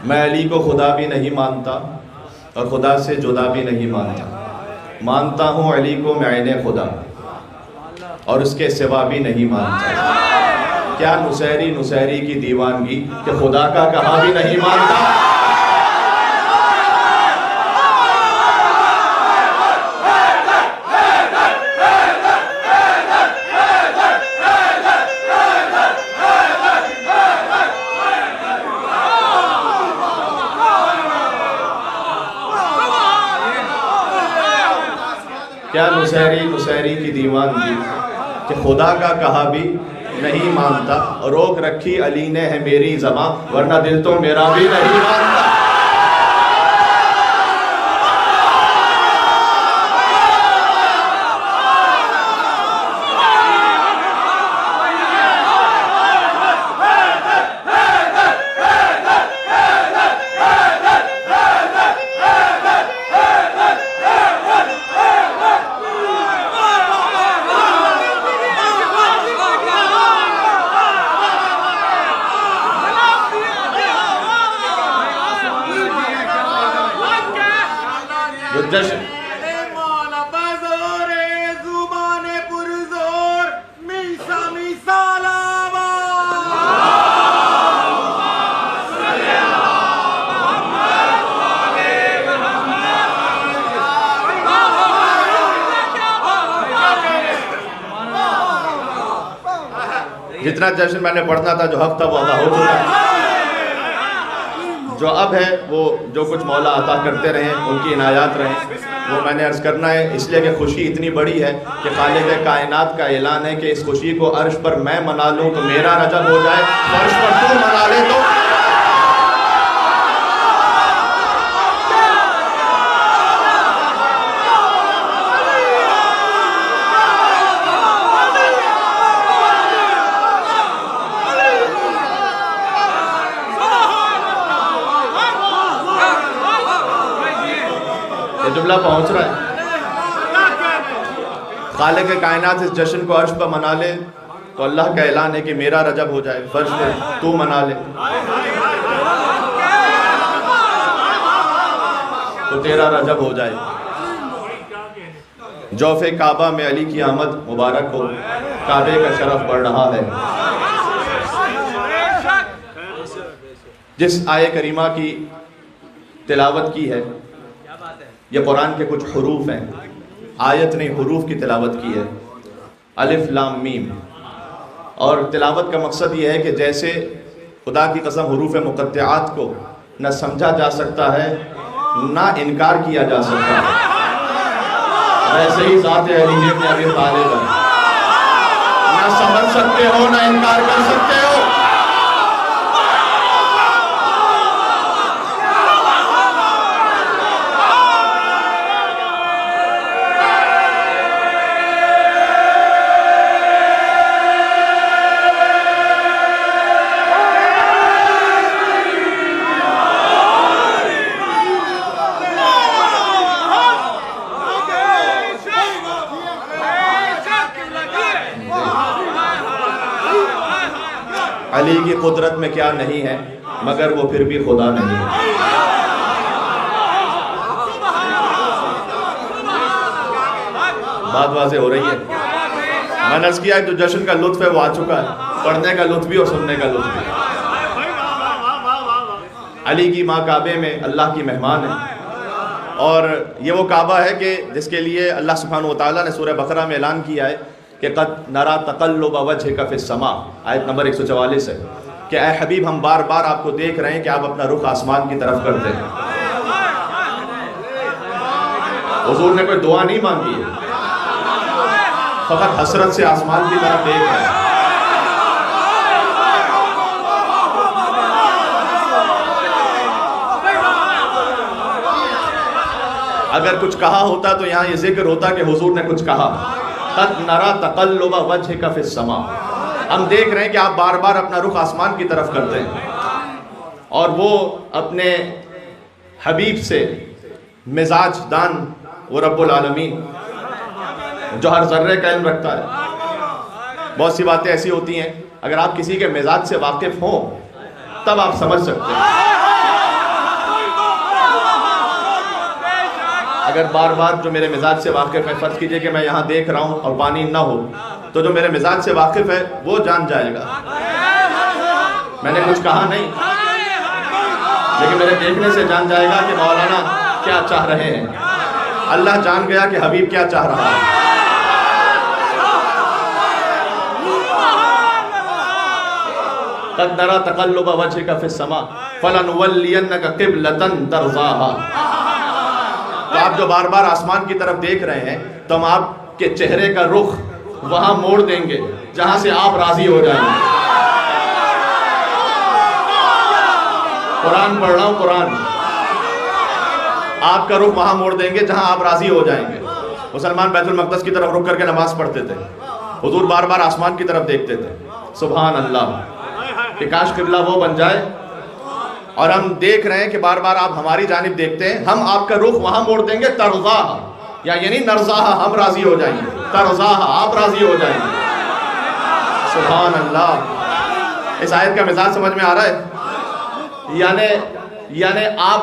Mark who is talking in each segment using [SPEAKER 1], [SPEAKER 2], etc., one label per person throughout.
[SPEAKER 1] मैं अली को खुदा भी नहीं मानता और खुदा से जुदा भी नहीं मानता, मानता हूँ अली को मैंने खुदा और उसके सिवा भी नहीं मानता। क्या नुसैरी नुसैरी की दीवानगी कि खुदा का कहा भी नहीं मानता। क्या नुसैरी नुसैरी की दीवानगी कि खुदा का कहा भी नहीं मानता, रोक रखी अली ने है मेरी ज़बां वरना दिल तो मेरा भी नहीं मानता। जितना जश्न मैंने पढ़ना था जो हक था वो अदा हो चुका, जो अब है वो जो कुछ मौला अता करते रहे उनकी इनायात रहे, वो मैंने अर्ज़ करना है। इसलिए कि खुशी इतनी बड़ी है कि खालिक़ कायनात का ऐलान है कि इस खुशी को अर्श पर मैं मना लूँ तो मेरा रजब हो जाए, फर्श पर तू मना ले तो। जुमला पहुंच रहा है। खालिक़ कायनात इस जश्न को अर्श पर मना ले तो अल्लाह का ऐलान है कि मेरा रजब हो जाए, फर्श पर तू मना ले तो तेरा रजब हो जाए। जौफ़े काबा में अली की आमद मुबारक हो, काबे का शरफ बढ़ रहा है। जिस आय करीमा की तिलावत की है ये कुरान के कुछ हुरूफ हैं, आयत ने हुरूफ की तिलावत की है, अलिफ लाम मीम। और तिलावत का मकसद ये है कि जैसे खुदा की कसम हुरूफ मुक़त्तिआत को न समझा जा सकता है ना इनकार किया जा सकता है, वैसे ही ज़ात अली इब्न अबी तालिब ना समझ सकते हो ना इनकार कर सकते हो। अली की कुदरत में क्या नहीं है मगर वो फिर भी खुदा नहीं है। बात वाज़ेह हो रही है। मैंने अर्ज़ किया तो जश्न का लुत्फ़ है वो आ चुका है, पढ़ने का लुत्फ़ भी और सुनने का लुत्फ़ भी। अली की माँ काबे में अल्लाह की मेहमान है और ये वो काबा है कि जिसके लिए अल्लाह सुब्हानहू व तआला ने सूरह बकरा में ऐलान किया है कि क़द नरा तक़ल्लुब वजहिका फ़िस्समा, आयत नंबर 144 है कि ऐ हबीब हम बार बार आपको देख रहे हैं कि आप अपना रुख आसमान की तरफ करते हैं। हुज़ूर ने कोई दुआ नहीं मांगी है, फ़कत हसरत से आसमान की तरफ देख रहे हैं। अगर कुछ कहा होता तो यहाँ ये जिक्र होता कि हुज़ूर ने कुछ कहा, क़द नरा तक़ल्लुब वजहिका फ़िस्समा, हम देख रहे हैं कि आप बार बार अपना रुख आसमान की तरफ करते हैं। और वो अपने हबीब से मिजाज दान वो रब्बुल आलमीन जो हर ज़र्रे का इल्म रखता है। बहुत सी बातें ऐसी होती हैं अगर आप किसी के मिजाज से वाकिफ हों तब आप समझ सकते हैं। अगर बार बार जो मेरे मिजाज से वाकिफ है, फर्ज कीजिए कि मैं यहाँ देख रहा हूँ और पानी ना हो, तो जो मेरे मिजाज से वाकिफ है वो जान जाएगा। मैंने कुछ कहा नहीं, लेकिन मेरे देखने से जान जाएगा कि मौलाना क्या चाह रहे हैं। अल्लाह जान गया कि हबीब क्या चाह रहा है। क़द नरा तक़ल्लुब वजहिका फ़िस्समा फ़लनुवल्लियन्नका क़िबलतन तर्ज़ाहा। तो आप जो बार बार आसमान की तरफ देख रहे हैं, तो हम आपके चेहरे का रुख वहां मोड़ देंगे जहां से आप राजी हो जाएंगे। कुरान पढ़ रहा हूं, कुरान, आपका रुख वहां मोड़ देंगे जहां आप राजी हो जाएंगे। मुसलमान बैतुल मक़दस की तरफ रुख करके नमाज पढ़ते थे, हुजूर बार बार आसमान की तरफ देखते थे। सुभान अल्लाह, कि काश किबला वो बन जाए। और हम देख रहे हैं कि बार बार आप हमारी जानिब देखते हैं, हम आपका रुख वहां मोड़ देंगे तरज़ाहा, या यानी नरज़ाहा, हम राजी हो जाएंगे, तरज़ाहा, आप राजी हो जाएंगे। सुभान अल्लाह। इस आयत का मिजाज समझ में आ रहा है? यानी आप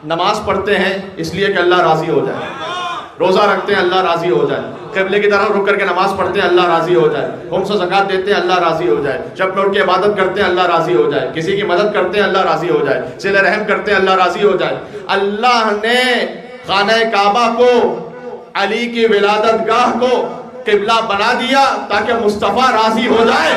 [SPEAKER 1] नमाज पढ़ते हैं इसलिए कि अल्लाह राजी हो जाए, रोज़ा रखते हैं अल्लाह राजी हो जाए, क़िबले की तरफ रुक करके नमाज पढ़ते हैं अल्लाह राजी हो जाए, खुम्स ज़कात देते हैं अल्लाह राजी हो जाए, शब लौट के इबादत करते हैं अल्लाह राजी हो जाए, किसी की मदद करते हैं अल्लाह राजी हो जाए, सिले रहम करते हैं अल्लाह राजी हो जाए। अल्लाह ने खाना काबा को, अली की विलादत गाह को क़िबला बना दिया ताकि मुस्तफ़ा राजी हो जाए।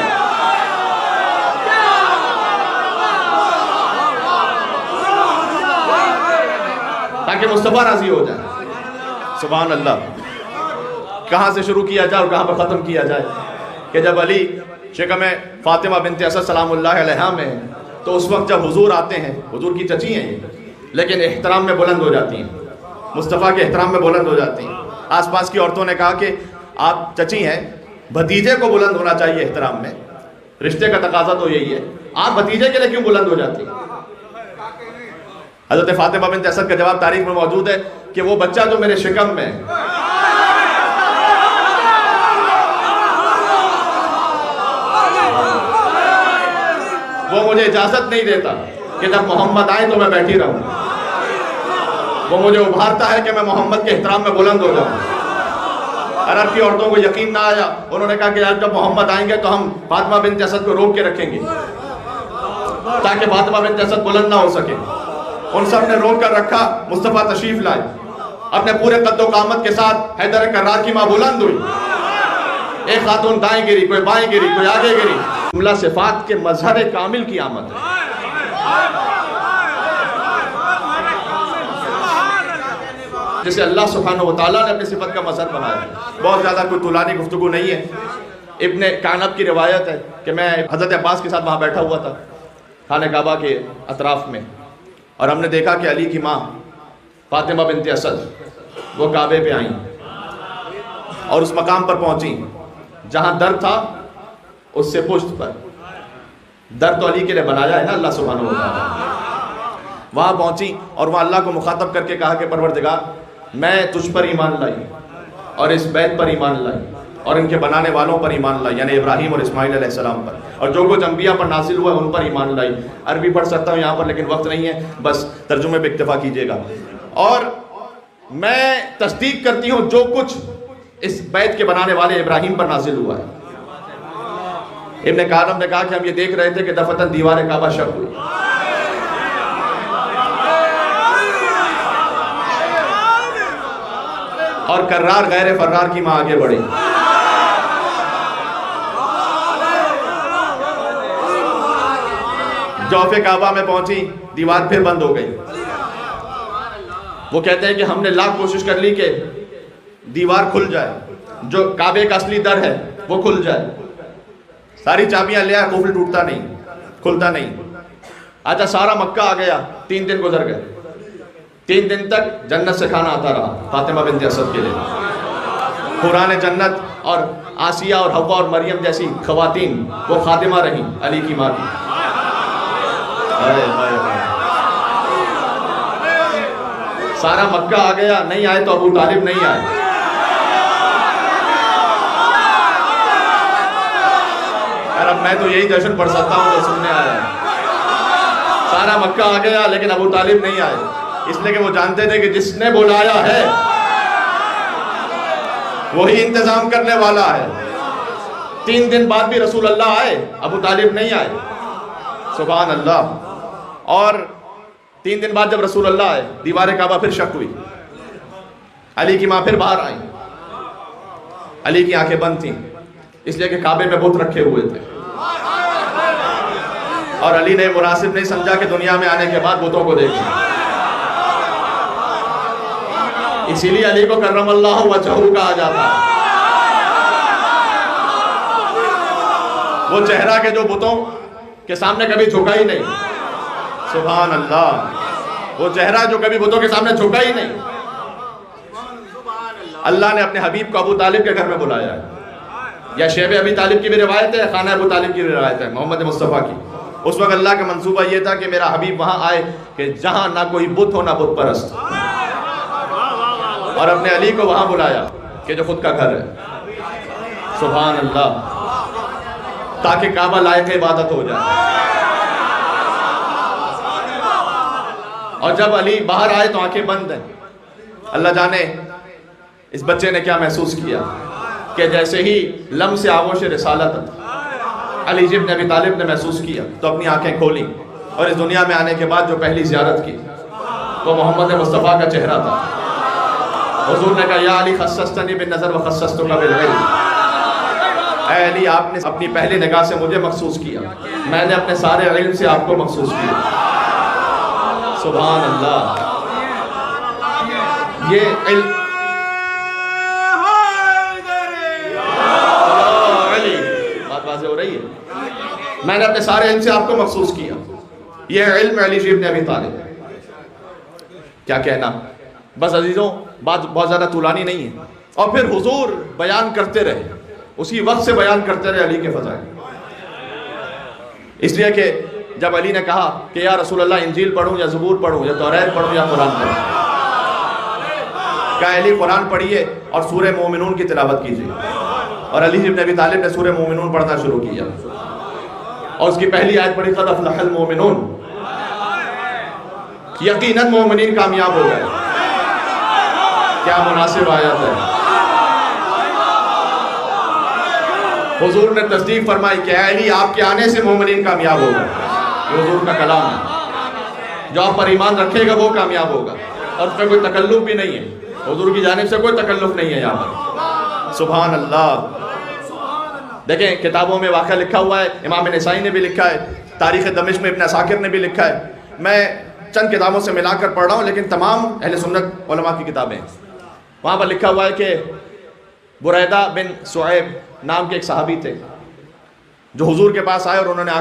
[SPEAKER 1] ताकि मुस्तफ़ा राजी हो जाए। सुभान अल्लाह। कहाँ से शुरू किया जाए और कहाँ पर ख़त्म किया जाए कि जब अली शिकम फ़ातिमा बिन्त असद सलामुल्लाह अलैहा में, तो उस वक्त जब हुजूर आते हैं, हुजूर की चची हैं ये, लेकिन एहतराम में बुलंद हो जाती हैं, मुस्तफ़ा के एहतराम में बुलंद हो जाती हैं। आसपास की औरतों ने कहा कि आप चची हैं, भतीजे को बुलंद होना चाहिए एहतराम में, रिश्ते का तकाजा तो यही है, आप भतीजे के लिए क्यों बुलंद हो जाती हैं? हज़रत फ़ातिमा बिन्त असद का जवाब तारीख में मौजूद है कि वो बच्चा जो मेरे शिकम में, वो मुझे इजाजत नहीं देता कि जब मोहम्मद आए तो मैं बैठी रहूं, वो मुझे उभारता है कि मैं मोहम्मद के एहतराम में बुलंद हो जाऊं। अरब की औरतों को यकीन ना आया, उन्होंने कहा कि यार जब मोहम्मद आएंगे तो हम फातिमा बिन्त असद को रोक के रखेंगे ताकि फातिमा बिन्त असद बुलंद ना हो सके। उन सब ने रोक कर रखा, मुस्तफ़ा तशरीफ लाए, अपने पूरे कद्दो कामत के साथ हैदर कर्रार की माँ बुलंद हुई। एक खातून दाएं गिरी, कोई बाएं गिरी, कोई आगे गिरी। जुमला सिफात के मजहर कामिल की आमद है। जिसे अल्लाह सुब्हानहू व तआला ने अपनी सिफत का मजहर बनाया है। बहुत ज़्यादा कोई तुलानी गुफ्तगू नहीं है। इब्ने कानब की रिवायत है कि मैं हज़रत अब्बास के साथ वहाँ बैठा हुआ था खाने काबा के अतराफ़ में, और हमने देखा कि अली की माँ फातिमा बिन्त असद वो काबे पे आई और उस मकाम पर पहुंची जहां दर था, उससे पुश्त पर। दर तो अली के लिए बनाया है ना अल्लाह सुब्हानहू व तआला। वहां पहुंची और वहां अल्लाह को मुखातब करके कहा कि परवरदिगार, मैं तुझ पर ईमान लाई और इस बैत पर ईमान लाई और इनके बनाने वालों पर ईमान लाई, यानी इब्राहिम और इस्माइल अलैहिस्सलाम पर, और जो कुछ अंबिया पर नाजिल हुआ उन पर ईमान लाई। अरबी पढ़ सकता हूँ यहाँ पर, लेकिन वक्त नहीं है, बस तर्जुमे पे इक्तफा कीजिएगा। और मैं तस्दीक करती हूँ जो कुछ इस बैत के बनाने वाले इब्राहिम पर नाजिल हुआ है। इब्ने कानब ने कहा कि हम ये देख रहे थे कि दफतन दीवार काबा शक हुई, और कर्रार गैर फर्रार की मां आगे बढ़ी। जौफे काबा में पहुंची, दीवार फिर बंद हो गई। वो कहते हैं कि हमने लाख कोशिश कर ली कि दीवार खुल जाए, जो काबे का असली दर है वो खुल जाए। सारी चाबियां ले आया, कुफल टूटता नहीं, खुलता नहीं। अच्छा, सारा मक्का आ गया, 3 दिन गुजर गए। 3 दिन तक जन्नत से खाना आता रहा फातिमा बिन्त असद के लिए। कुरान जन्नत और आसिया और हवा और मरियम जैसी खवातीन वो खातिमा रही अली की माँ की। सारा मक्का आ गया, नहीं आए तो अबू तालिब नहीं आए। अब मैं तो यही जश्न पढ़ सकता हूँ जो सुनने आया है। सारा मक्का आ गया लेकिन अबू तालिब नहीं आए, इसलिए कि वो जानते थे कि जिसने बुलाया है वही इंतजाम करने वाला है। 3 दिन बाद भी रसूल अल्लाह आए, अबू तालिब नहीं आए। सुभान अल्लाह। और 3 दिन बाद जब रसूल अल्लाह आए, दीवार काबा फिर शक हुई। अली की माँ फिर बाहर आई। अली की आंखें बंद थीं, इसलिए कि काबे में बुत रखे हुए थे और अली ने मुनासिब नहीं समझा कि दुनिया में आने के बाद बुतों को देखें। इसीलिए अली को कर्रमल्लाहु वजहू कहा जाता है। वो चेहरा के जो बुतों के सामने कभी झुका ही नहीं। सुभान अल्लाह। वो चेहरा जो कभी बुतों के सामने झुका ही नहीं। अल्लाह ने अपने हबीब को अबू तालिब के घर में बुलाया है। या शेब अबी तालिब की भी रिवायत है, खाना अबू तालिब की भी रिवायत है, मोहम्मद मुस्तफ़ा की। उस वक्त अल्लाह का मंसूबा ये था कि मेरा हबीब वहां आए कि जहां ना कोई बुत हो ना बुत परस्त, और अपने अली को वहां बुलाया कि जो खुद का घर है। सुभान अल्लाह। ताकि काबा लायक इबादत हो जाए। और जब अली बाहर आए तो आंखें बंद हैं। अल्लाह जाने इस बच्चे ने क्या महसूस किया कि जैसे ही लम से आगोश रिसालत अली इब्न अबी तालिब ने महसूस किया तो अपनी आंखें खोली, और इस दुनिया में आने के बाद जो पहली ज़ियारत की वो मोहम्मद मुस्तफ़ा का चेहरा था। हुजूर ने कहा, या अली खस्सस्तनी बिन नज़र व खस्सस्तुका बिल इल्म। ऐ अली, आपने अपनी पहली निगाह से मुझे मखसूस किया, मैंने अपने सारे इल्म से आपको मखसूस किया। सुभान अल्लाह। ये इल्म हो रही है, मैंने अपने सारे इल्म से आपको मखसूस किया। यह इल्म अली इब्न अबी तालिब। क्या कहना। बस अजीजों, बात बहुत ज़्यादा तुलानी नहीं है। और फिर हुजूर बयान करते रहे, उसी वक्त से बयान करते रहे अली के फ़ज़ाइल। इसलिए कि जब अली ने कहा कि या रसूल अल्लाह, इंजील पढ़ूं या ज़बूर पढ़ूं या तौरात पढ़ूं या कुरान पढ़ूं, कहा अली कुरान पढ़िए और सूरह मोमिनून की तिलावत कीजिए। और अली इब्न अबी तालिब ने सूरह मोमिनून पढ़ना शुरू किया और उसकी पहली आयत पढ़ी, क़द अफ़लहल मोमिनून। यकीनन मोमिनीन कामयाब हो गए। क्या मुनासिब आयत है। हुजूर ने तस्दीक फरमाई कि अली, आपके आने से मोमिनीन कामयाब हो गए। हुजूर का कलाम है, जो आप पर ईमान रखेगा वो कामयाब होगा, और उसमें कोई तकल्लुफ भी नहीं है। हुजूर की जानिब से कोई तकल्लुफ नहीं है यहाँ पर। सुभान अल्लाह। देखें, किताबों में वाक़या लिखा हुआ है, इमाम नसाई ने भी लिखा है, तारीख़ दमिश्क में इब्न असाकिर ने भी लिखा है। मैं चंद किताबों से मिलाकर पढ़ रहा हूँ, लेकिन तमाम अहले सुन्नत उलमा की किताबें। वहाँ पर लिखा हुआ है कि बुरैदा बिन सुऐब नाम के एक सहाबी थे जो हुजूर के पास आए और उन्होंने